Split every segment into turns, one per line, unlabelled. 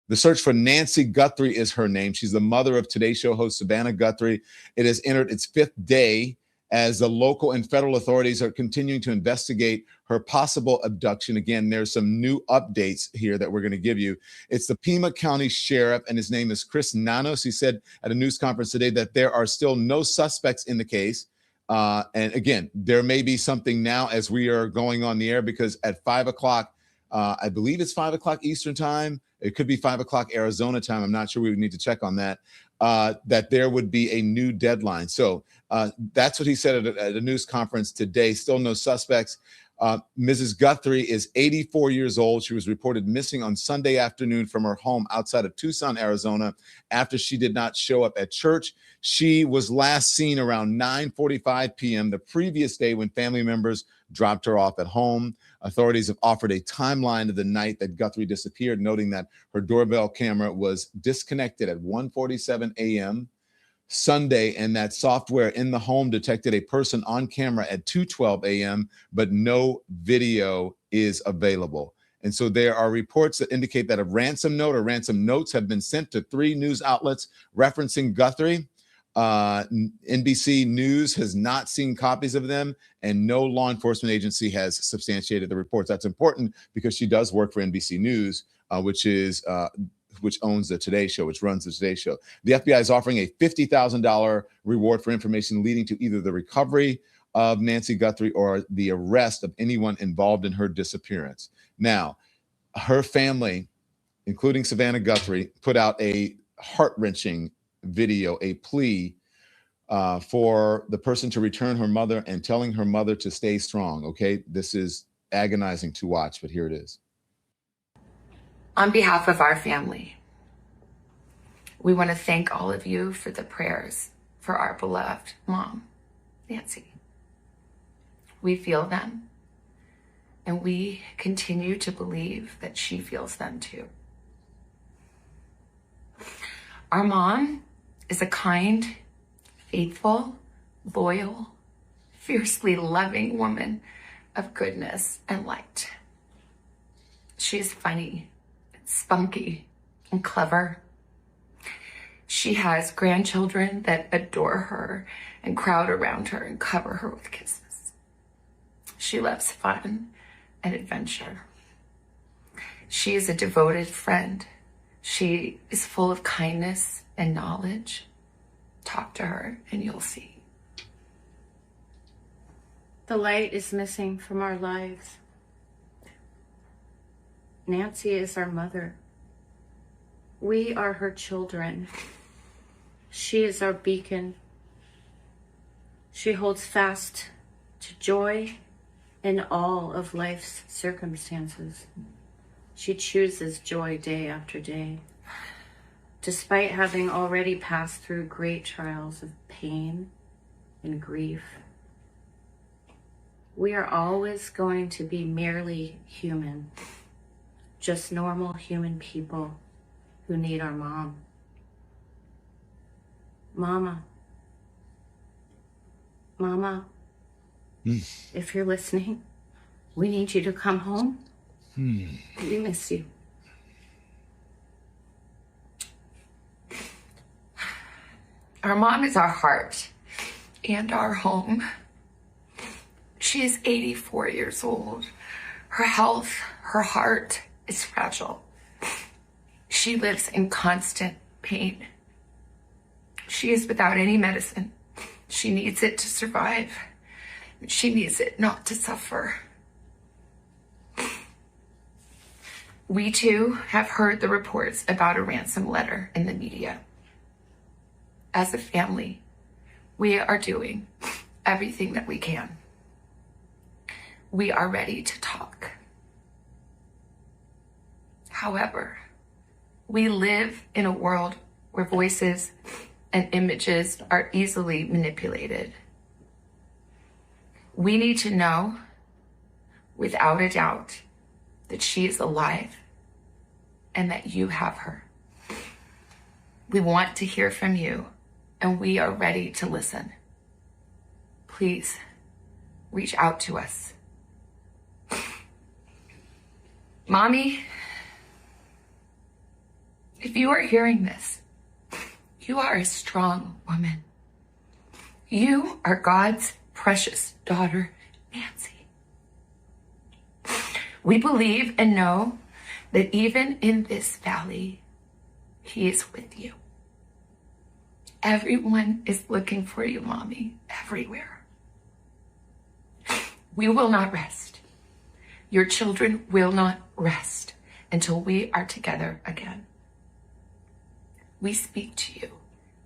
The search for Nancy Guthrie is her name. She's the mother of Today Show host Savannah Guthrie. It has entered its 5th day as the local and federal authorities are continuing to investigate her possible abduction. Again, there's some new updates here that we're going to give you. It's the Pima County Sheriff, and his name is Chris Nanos. He said at a news conference today that there are still no suspects in the case. And again, there may be something now as we are going on the air, because at 5 o'clock, I believe it's 5 o'clock Eastern time. It could be 5 o'clock Arizona time. I'm not sure. We would need to check on that, that there would be a new deadline. So that's what he said at a news conference today. Still no suspects. Mrs. Guthrie is 84 years old. She was reported missing on Sunday afternoon from her home outside of Tucson, Arizona, after she did not show up at church. She was last seen around 9:45 p.m. the previous day when family members dropped her off at home. Authorities have offered a timeline of the night that Guthrie disappeared, noting that her doorbell camera was disconnected at 1:47 a.m. Sunday, and that software in the home detected a person on camera at 2:12 a.m., but no video is available. And so there are reports that indicate that a ransom note or ransom notes have been sent to 3 news outlets referencing Guthrie. NBC News has not seen copies of them, and no law enforcement agency has substantiated the reports. That's important because she does work for NBC News, which owns the Today Show, which runs the Today Show. The FBI is offering a $50,000 reward for information leading to either the recovery of Nancy Guthrie or the arrest of anyone involved in her disappearance. Now, her family, including Savannah Guthrie, put out a heart-wrenching video, a plea for the person to return her mother and telling her mother to stay strong, okay? This is agonizing to watch, but here it is.
On behalf of our family, we want to thank all of you for the prayers for our beloved mom, Nancy. We feel them, and we continue to believe that she feels them too. Our mom is a kind, faithful, loyal, fiercely loving woman of goodness and light. She is funny, spunky, and clever. She has grandchildren that adore her and crowd around her and cover her with kisses. She loves fun and adventure. She is a devoted friend. She is full of kindness and knowledge. Talk to her and you'll see.
The light is missing from our lives. Nancy is our mother. We are her children. She is our beacon. She holds fast to joy in all of life's circumstances. She chooses joy day after day, despite having already passed through great trials of pain and grief. We are always going to be merely human, just normal human people who need our mom. Mama, if you're listening, we need you to come home. We miss you.
Our mom is our heart and our home. She is 84 years old. Her health, her heart is fragile. She lives in constant pain. She is without any medicine. She needs it to survive. She needs it not to suffer. We too have heard the reports about a ransom letter in the media. As a family, we are doing everything that we can. We are ready to talk. However, we live in a world where voices and images are easily manipulated. We need to know, without a doubt, that she is alive and that you have her. We want to hear from you, and we are ready to listen. Please reach out to us. Mommy, If you are hearing this, you are a strong woman. You are God's precious daughter, Nancy. We believe and know that even in this valley, He is with you. Everyone is looking for you, Mommy, everywhere. We will not rest. Your children will not rest until we are together again. We speak to you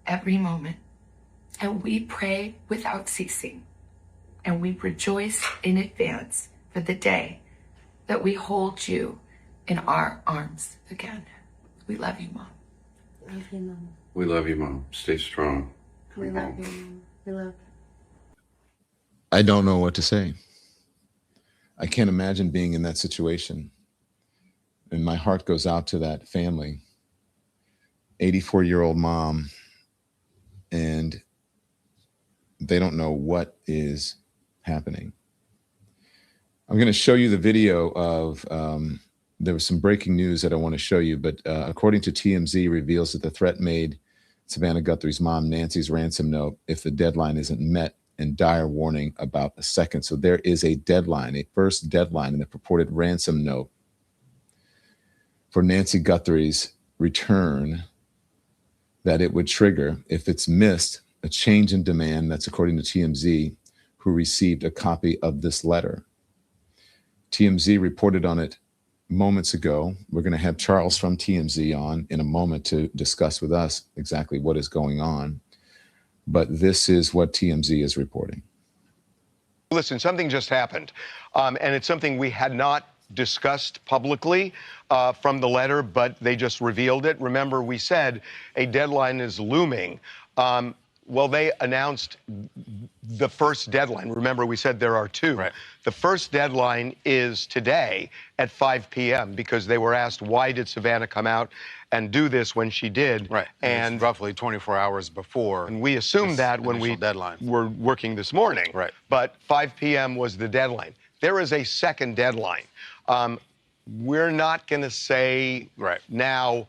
every moment, and we pray without ceasing, and we rejoice in advance for the day that we hold you in our arms again. We love you, Mom.
Love you, Mom.
We love you, Mom. Stay strong.
We love you, Mom. We love you.
I don't know what to say. I can't imagine being in that situation. And my heart goes out to that family. 84-year-old mom, and they don't know what is happening. I'm going to show you the video of, there was some breaking news that I want to show you, but according to TMZ, reveals that the threat made Savannah Guthrie's mom, Nancy's ransom note, if the deadline isn't met, and dire warning about a second. So there is a deadline, a first deadline in the purported ransom note for Nancy Guthrie's return that it would trigger, if it's missed, a change in demand. That's according to TMZ, who received a copy of this letter. TMZ reported on it moments ago. We're going to have Charles from TMZ on in a moment to discuss with us exactly what is going on. But this is what TMZ is reporting.
Listen, something just happened, and it's something we had not discussed publicly from the letter, but they just revealed it. Remember, we said a deadline is looming. Well, they announced the first deadline. Remember, we said there are two.
Right.
The first deadline is today at 5 p.m. because they were asked, why did Savannah come out and do this when she did?
Right. And it's roughly 24 hours before.
And we assumed that when we were working this morning.
Right.
But 5 p.m. was the deadline. There is a second deadline. We're not going to say now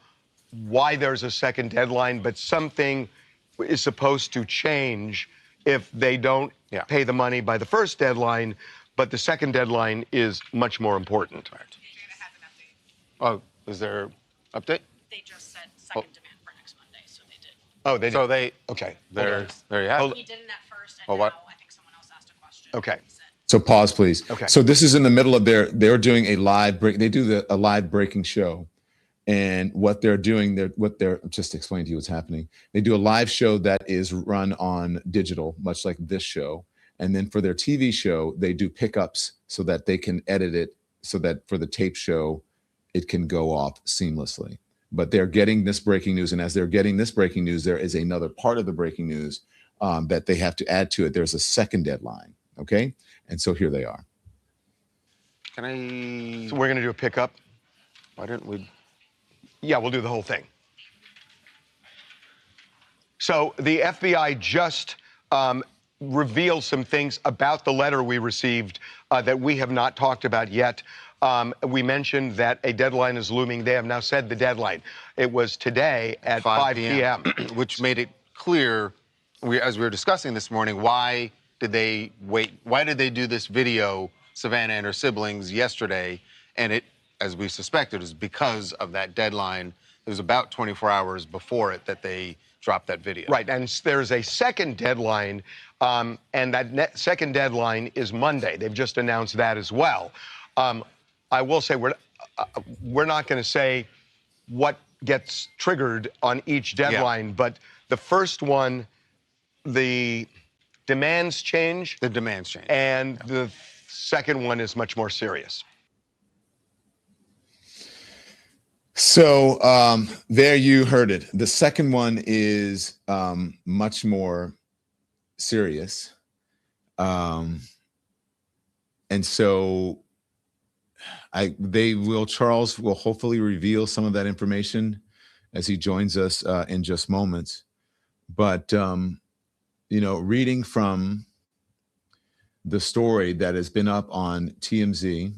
why there's a second deadline, but something is supposed to change if they don't pay the money by the first deadline, but the second deadline is much more important.
Right. Oh, is there update?
They just said second demand for next Monday, so they did.
Oh, they did.
So they,
okay.
there you have it.
He did it at first, and
Oh,
now
what?
I think someone else asked a question.
Okay.
He said,
So pause, please.
Okay.
So this is in the middle of they're doing a live break. They do a live breaking show. And what they're doing, just explain to you what's happening. They do a live show that is run on digital, much like this show. And then for their TV show, they do pickups so that they can edit it so that for the tape show, it can go off seamlessly. But they're getting this breaking news. And as they're getting this breaking news, there is another part of the breaking news that they have to add to it. There's a second deadline. Okay. And so here they are.
Can I?
So we're going to do a pickup.
Why didn't we?
Yeah, we'll do the whole thing. So the FBI just revealed some things about the letter we received that we have not talked about yet. We mentioned that a deadline is looming. They have now said the deadline. It was today at 5 p.m.
Which made it clear, as we were discussing this morning, why did they wait? Why did they do this video, Savannah and her siblings, yesterday? And it, as we suspected, is because of that deadline. It was about 24 hours before it that they dropped that video.
Right, and there's a second deadline, and that second deadline is Monday. They've just announced that as well. I will say we're not going to say what gets triggered on each deadline, but the first one, the demands change.
The demands change.
And the second one is much more serious.
So there you heard it. The second one is much more serious. And so Charles will hopefully reveal some of that information as he joins us in just moments. But, reading from the story that has been up on TMZ,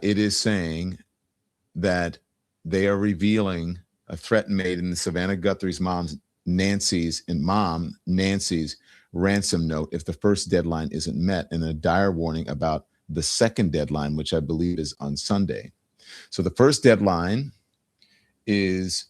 it is saying that they are revealing a threat made in the Savannah Guthrie's Nancy's ransom note if the first deadline isn't met, and a dire warning about the second deadline, which I believe is on Sunday. So the first deadline is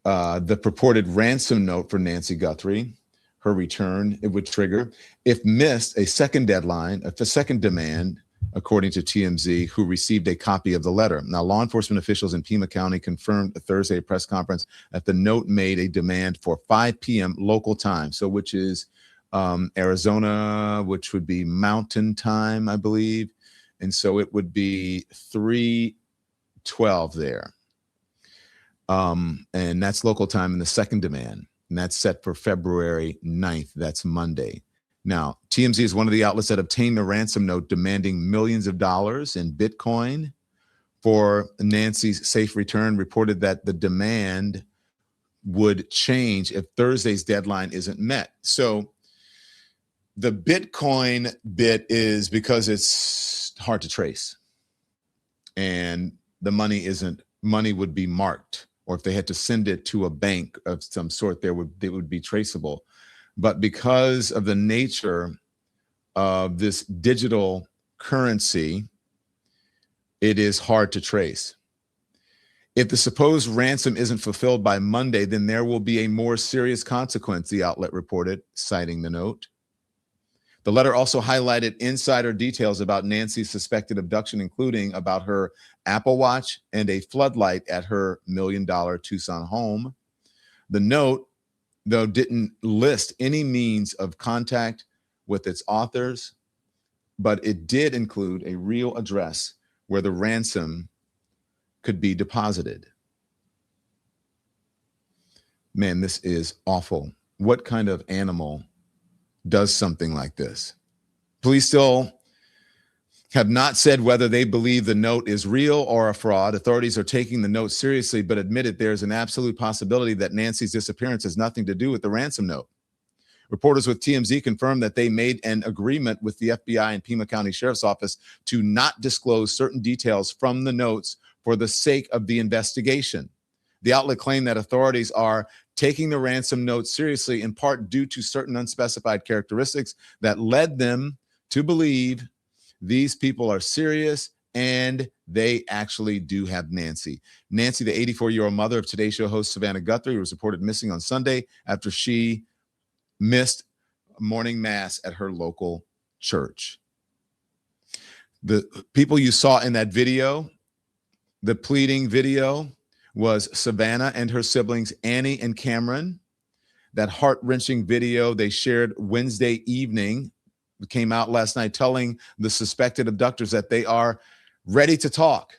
the purported ransom note for Nancy Guthrie. Her return, it would trigger. If missed, a second deadline, a second demand, according to TMZ, who received a copy of the letter. Now, law enforcement officials in Pima County confirmed a Thursday press conference that the note made a demand for 5 p.m. local time, so which is Arizona, which would be Mountain Time, I believe. And so it would be 3:12 there. And that's local time in the second demand. And that's set for February 9th. That's Monday. Now, TMZ is one of the outlets that obtained the ransom note demanding millions of dollars in Bitcoin for Nancy's safe return, reported that the demand would change if Thursday's deadline isn't met. So the Bitcoin bit is because it's hard to trace. And the money would be marked, or if they had to send it to a bank of some sort, they would be traceable. But because of the nature of this digital currency, it is hard to trace. If the supposed ransom isn't fulfilled by Monday, then there will be a more serious consequence, the outlet reported, citing the note. The letter also highlighted insider details about Nancy's suspected abduction, including about her Apple Watch and a floodlight at her $1 million Tucson home. The note, though, didn't list any means of contact with its authors, but it did include a real address where the ransom could be deposited. Man, this is awful. What kind of animal does something like this? Police still have not said whether they believe the note is real or a fraud. Authorities are taking the note seriously, but admitted there's an absolute possibility that Nancy's disappearance has nothing to do with the ransom note. Reporters with TMZ confirmed that they made an agreement with the FBI and Pima County Sheriff's Office to not disclose certain details from the notes for the sake of the investigation. The outlet claimed that authorities are taking the ransom note seriously, in part due to certain unspecified characteristics that led them to believe these people are serious and they actually do have Nancy. Nancy, the 84-year-old mother of Today Show host Savannah Guthrie, was reported missing on Sunday after she missed morning mass at her local church. The people you saw in that video, the pleading video, was Savannah and her siblings, Annie and Cameron. That heart-wrenching video they shared Wednesday evening came out last night, telling the suspected abductors that they are ready to talk,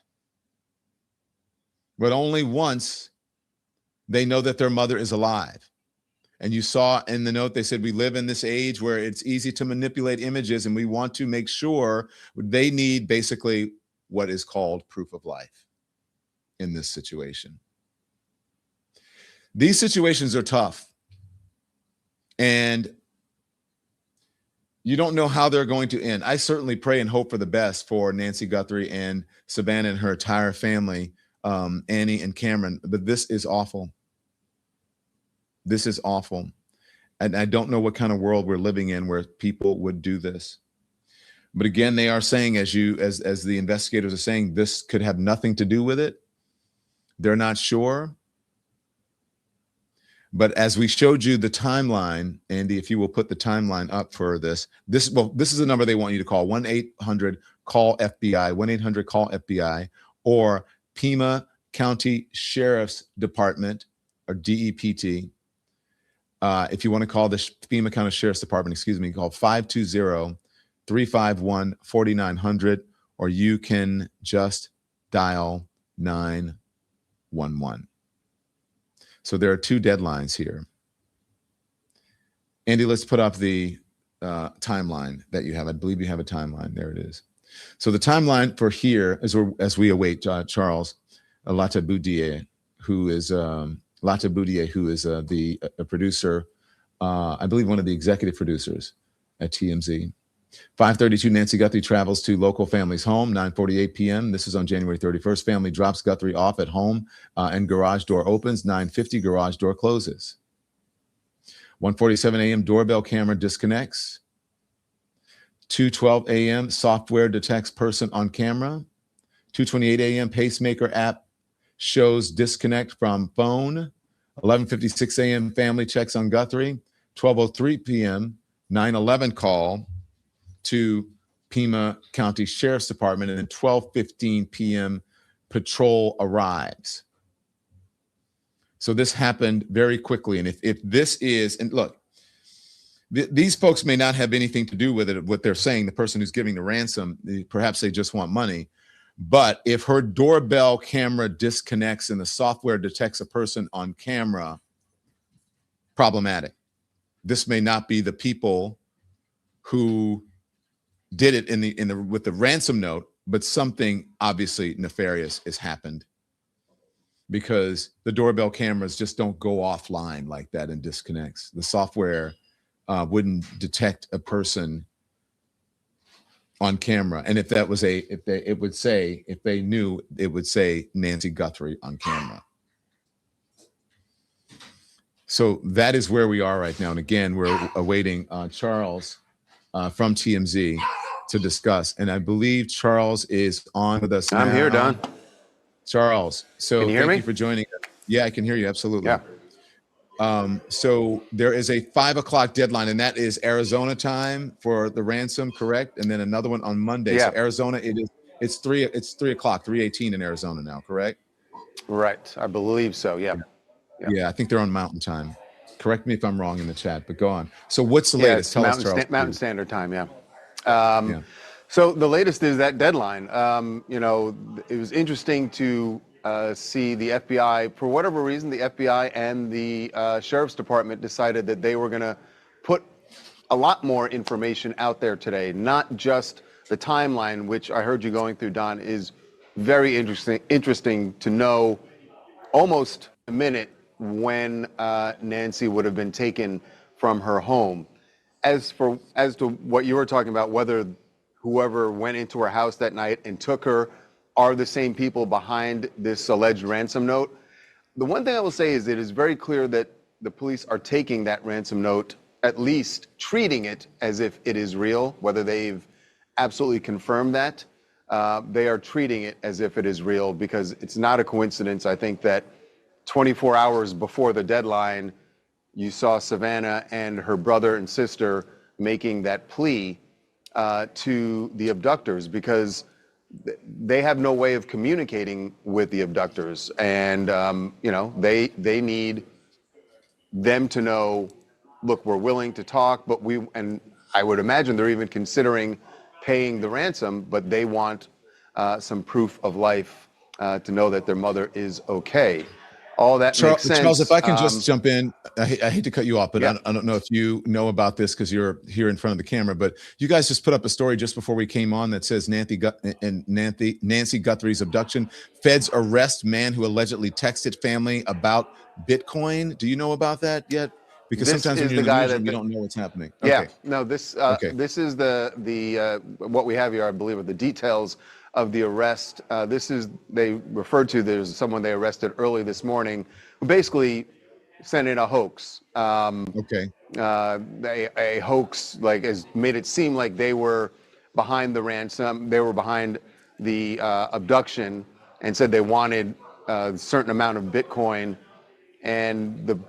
but only once they know that their mother is alive. And you saw in the note, they said, we live in this age where it's easy to manipulate images, and we want to make sure they need basically what is called proof of life in this situation. These situations are tough, and you don't know how they're going to end. I certainly pray and hope for the best for Nancy Guthrie and Savannah and her entire family, Annie and Cameron, but this is awful. This is awful. And I don't know what kind of world we're living in where people would do this. But again, they are saying, as the investigators are saying, this could have nothing to do with it. They're not sure. But as we showed you the timeline, Andy, if you will put the timeline up for this is the number they want you to call, 1-800-CALL-FBI, 1-800-CALL-FBI, or Pima County Sheriff's Department, or DEPT. If you want to call the Pima County Sheriff's Department, call 520-351-4900, or you can just dial 911. So there are two deadlines here. Andy, let's put up the timeline that you have. I believe you have a timeline. There it is. So the timeline for here, as we await Charles Latibeaudiere, who is the producer, I believe one of the executive producers at TMZ. 5:32, Nancy Guthrie travels to local family's home. 9:48 p.m. This is on January 31st. Family drops Guthrie off at home and garage door opens. 9:50, garage door closes. 1:47 a.m., doorbell camera disconnects. 2:12 a.m., software detects person on camera. 2:28 a.m., pacemaker app shows disconnect from phone. 11:56 a.m., family checks on Guthrie. 12:03 p.m., 911 call to Pima County Sheriff's Department, and then 12:15 p.m. patrol arrives. So this happened very quickly. And if this is, and look, these folks may not have anything to do with it, what they're saying, the person who's giving the ransom, perhaps they just want money. But if her doorbell camera disconnects and the software detects a person on camera, problematic. This may not be the people who did it with the ransom note, but something obviously nefarious has happened, because the doorbell cameras just don't go offline like that and disconnects. The software wouldn't detect a person on camera. And if that was if they knew, it would say Nancy Guthrie on camera. So that is where we are right now. And again, we're awaiting Charles from TMZ to discuss. And I believe Charles is on with us now.
I'm here, Don.
Charles, so
Can you hear
thank
me?
you for joining us. Yeah, I can hear you. Absolutely.
Yeah.
So there is a 5 o'clock deadline, and that is Arizona time for the ransom, correct? And then another one on Monday.
Yeah.
So Arizona, it's 3 o'clock, 3:18 in Arizona now, correct?
Right. I believe so. Yeah.
Yeah, I think they're on Mountain Time. Correct me if I'm wrong in the chat, but go on. So what's the
Yeah,
latest?
it's
Tell us, Charles.
Mountain Standard Time. Yeah.
Yeah.
So the latest is that deadline. It was interesting to see the FBI, for whatever reason, the FBI and the Sheriff's Department decided that they were going to put a lot more information out there today, not just the timeline, which I heard you going through, Don, is very interesting to know almost a minute when Nancy would have been taken from her home. As to what you were talking about, whether whoever went into her house that night and took her are the same people behind this alleged ransom note, the one thing I will say is it is very clear that the police are taking that ransom note, at least treating it as if it is real. Whether they've absolutely confirmed that, they are treating it as if it is real, because it's not a coincidence, I think, that 24 hours before the deadline, you saw Savannah and her brother and sister making that plea to the abductors, because they have no way of communicating with the abductors. And, they need them to know, look, we're willing to talk, but and I would imagine they're even considering paying the ransom, but they want some proof of life to know that their mother is okay. All that makes sense.
Charles, if I can just jump in, I hate to cut you off, but
Yeah.
I don't know if you know about this because you're here in front of the camera, but you guys just put up a story just before we came on that says Nancy Guthrie's abduction. Feds arrest man who allegedly texted family about Bitcoin. Do you know about that yet? Because
This
sometimes when
is
you're in
the
the
guy
newsroom,
that
you don't know what's happening.
Yeah,
Okay.
no, this
Okay.
this is the what we have here, I believe, are the details of the arrest. They referred to, there's someone they arrested early this morning who basically sent in a hoax.
Okay.
A hoax, like, has made it seem like they were behind the ransom, they were behind the abduction, and said they wanted a certain amount of Bitcoin. And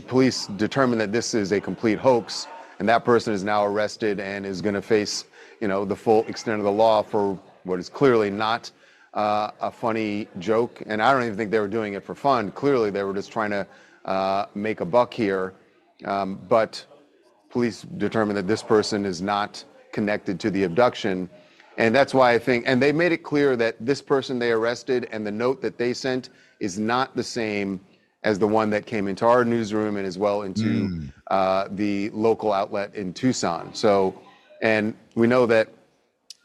police determined that this is a complete hoax, and that person is now arrested and is going to face, the full extent of the law for what is clearly not a funny joke. And I don't even think they were doing it for fun. Clearly, they were just trying to make a buck here. But police determined that this person is not connected to the abduction. And that's why I think, and they made it clear that this person they arrested and the note that they sent is not the same as the one that came into our newsroom and as well into the local outlet in Tucson. So, and we know that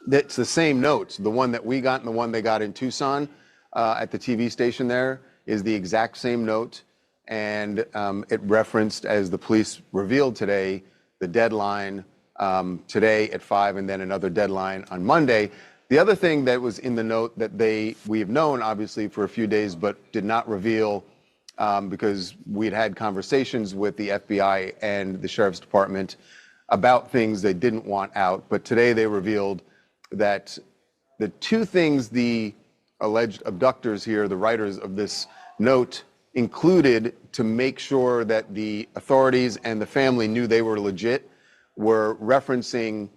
it's the same notes. The one that we got and the one they got in Tucson at the TV station there is the exact same note. And it referenced, as the police revealed today, the deadline today at 5, and then another deadline on Monday. The other thing that was in the note that we have known obviously for a few days, but did not reveal because we'd had conversations with the FBI and the Sheriff's Department about things they didn't want out. But today they revealed that the two things the alleged abductors here, the writers of this note, included to make sure that the authorities and the family knew they were legit, were referencing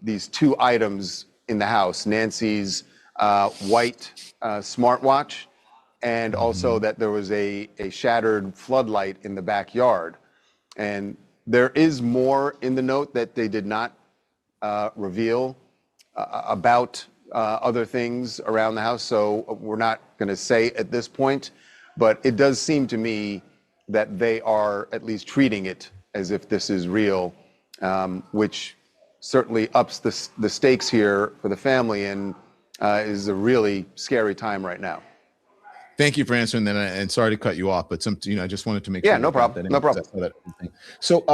these two items in the house: Nancy's white smartwatch, and also that there was a shattered floodlight in the backyard. And there is more in the note that they did not reveal about other things around the house, so we're not going to say at this point, but it does seem to me that they are at least treating it as if this is real, which certainly ups the stakes here for the family, and is a really scary time right now.
Thank you for answering that, and sorry to cut you off, but I just wanted to make sure.
Yeah, no problem. No problem.
So,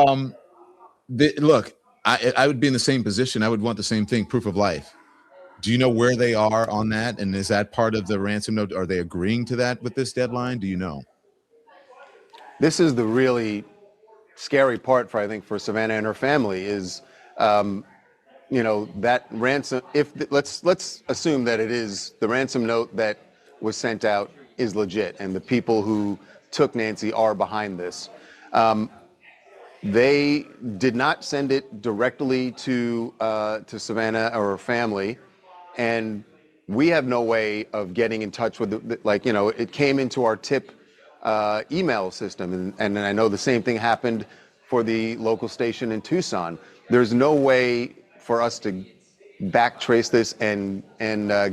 look, I would be in the same position. I would want the same thing, proof of life. Do you know where they are on that? And is that part of the ransom note? Are they agreeing to that with this deadline? Do you know? This
is the really scary part for, I think, for Savannah and her family is, that ransom. Let's assume that it is the ransom note that was sent out is legit, and the people who took Nancy are behind this. They did not send it directly to Savannah or her family, and we have no way of getting in touch with it came into our tip email system, and I know the same thing happened for the local station in Tucson. There's no way for us to backtrace this and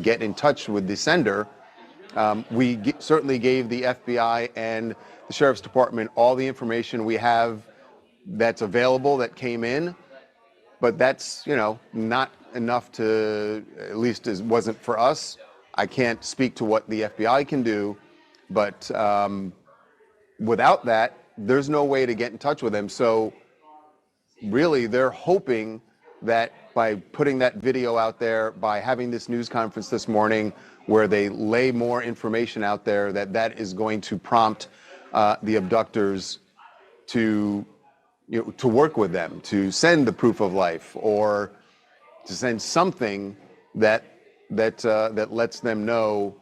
get in touch with the sender. We certainly gave the FBI and the Sheriff's Department all the information we have that's available that came in, but that's not enough to, at least it wasn't for us. I can't speak to what the FBI can do, but without that, there's no way to get in touch with them. So really, they're hoping that by putting that video out there, by having this news conference this morning where they lay more information out there, that is going to prompt the abductors to work with them, to send the proof of life, or to send something that lets them know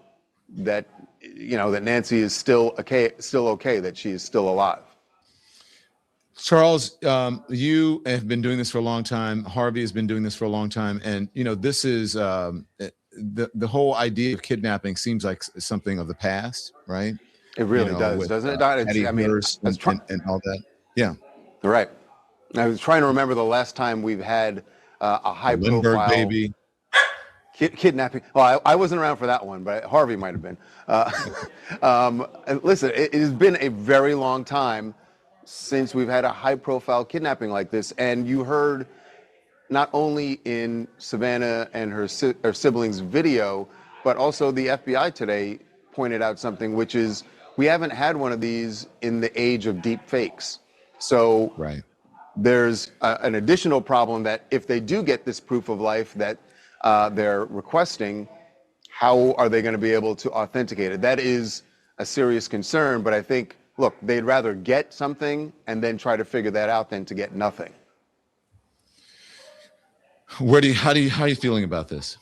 that that Nancy is still okay, that she is still alive. Charles, you have been doing this for a long time. Harvey has been doing this for a long time, and this is the whole idea of kidnapping seems like something of the past, right? It really does, doesn't it?
And all that. Yeah,
right. I was trying to remember the last time we've had a high-profile
baby
kidnapping. Well, I wasn't around for that one, but Harvey might have been. Listen, it has been a very long time since we've had a high-profile kidnapping like this, and you heard not only in Savannah and her siblings' video, but also the FBI today pointed out something, which is we haven't had one of these in the age of deep fakes. So
right.
There's an additional problem that if they do get this proof of life that they're requesting, how are they going to be able to authenticate it? That is a serious concern, but I think, look, they'd rather get something and then try to figure that out than to get nothing.
How are you feeling about this?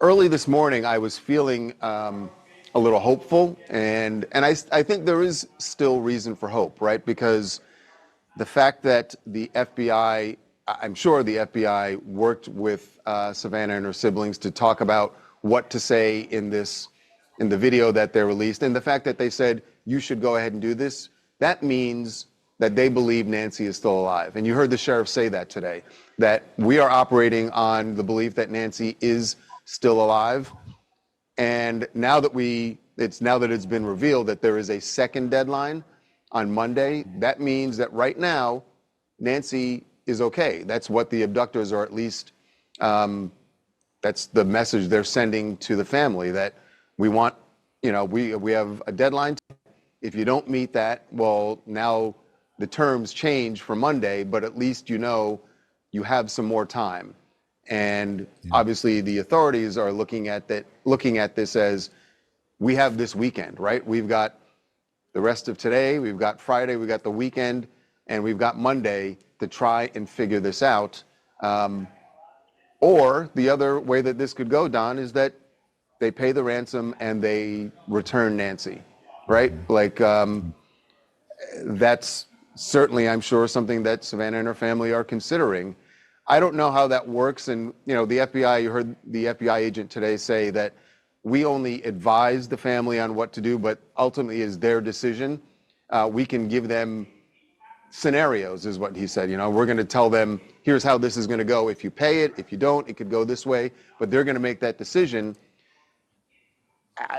Early this morning, I was feeling a little hopeful, and I think there is still reason for hope, right? Because the fact that the FBI, I'm sure the FBI worked with Savannah and her siblings to talk about what to say in the video that they released, and the fact that they said, you should go ahead and do this, that means that they believe Nancy is still alive. And you heard the sheriff say that today, that we are operating on the belief that Nancy is still alive. And now that it's been revealed that there is a second deadline on Monday, that means that right now, Nancy is okay. That's what the abductors are, at least, that's the message they're sending to the family, that we want, we have a deadline. If you don't meet that, well, now the terms change for Monday, but at least you know you have some more time. And obviously the authorities are looking at this as, we have this weekend, right? We've got the rest of today, we've got Friday, we've got the weekend, and we've got Monday to try and figure this out. Or the other way that this could go, Don, is that they pay the ransom and they return Nancy, right? Like, that's certainly, I'm sure, something that Savannah and her family are considering. I don't know how that works. And, you know, the FBI, you heard the FBI agent today say that we only advise the family on what to do, but ultimately is their decision. We can give them scenarios, is what he said. You know, we're going to tell them, here's how this is going to go. If you pay it, if you don't, it could go this way, but they're going to make that decision.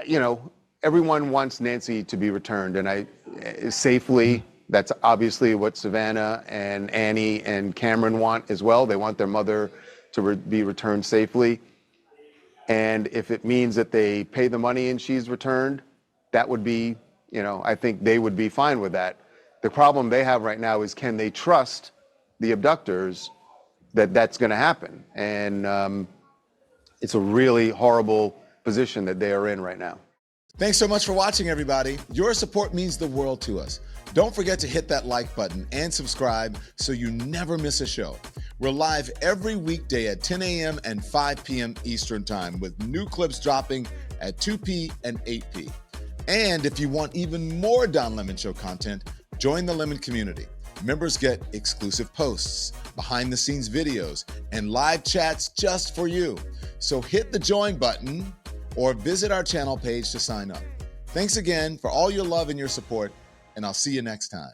You know, everyone wants Nancy to be returned, and safely. That's obviously what Savannah and Annie and Cameron want as well. They want their mother to be returned safely. And if it means that they pay the money and she's returned, that would be, you know, I think they would be fine with that. The problem they have right now is, can they trust the abductors that that's going to happen? And it's a really horrible position that they are in right now.
Thanks so much for watching, everybody. Your support means the world to us. Don't forget to hit that like button and subscribe so you never miss a show. We're live every weekday at 10 a.m. and 5 p.m. Eastern Time, with new clips dropping at 2 p. and 8 p. And if you want even more Don Lemon Show content, join the Lemon community. Members get exclusive posts, behind-the-scenes videos, and live chats just for you. So hit the join button or visit our channel page to sign up. Thanks again for all your love and your support, and I'll see you next time.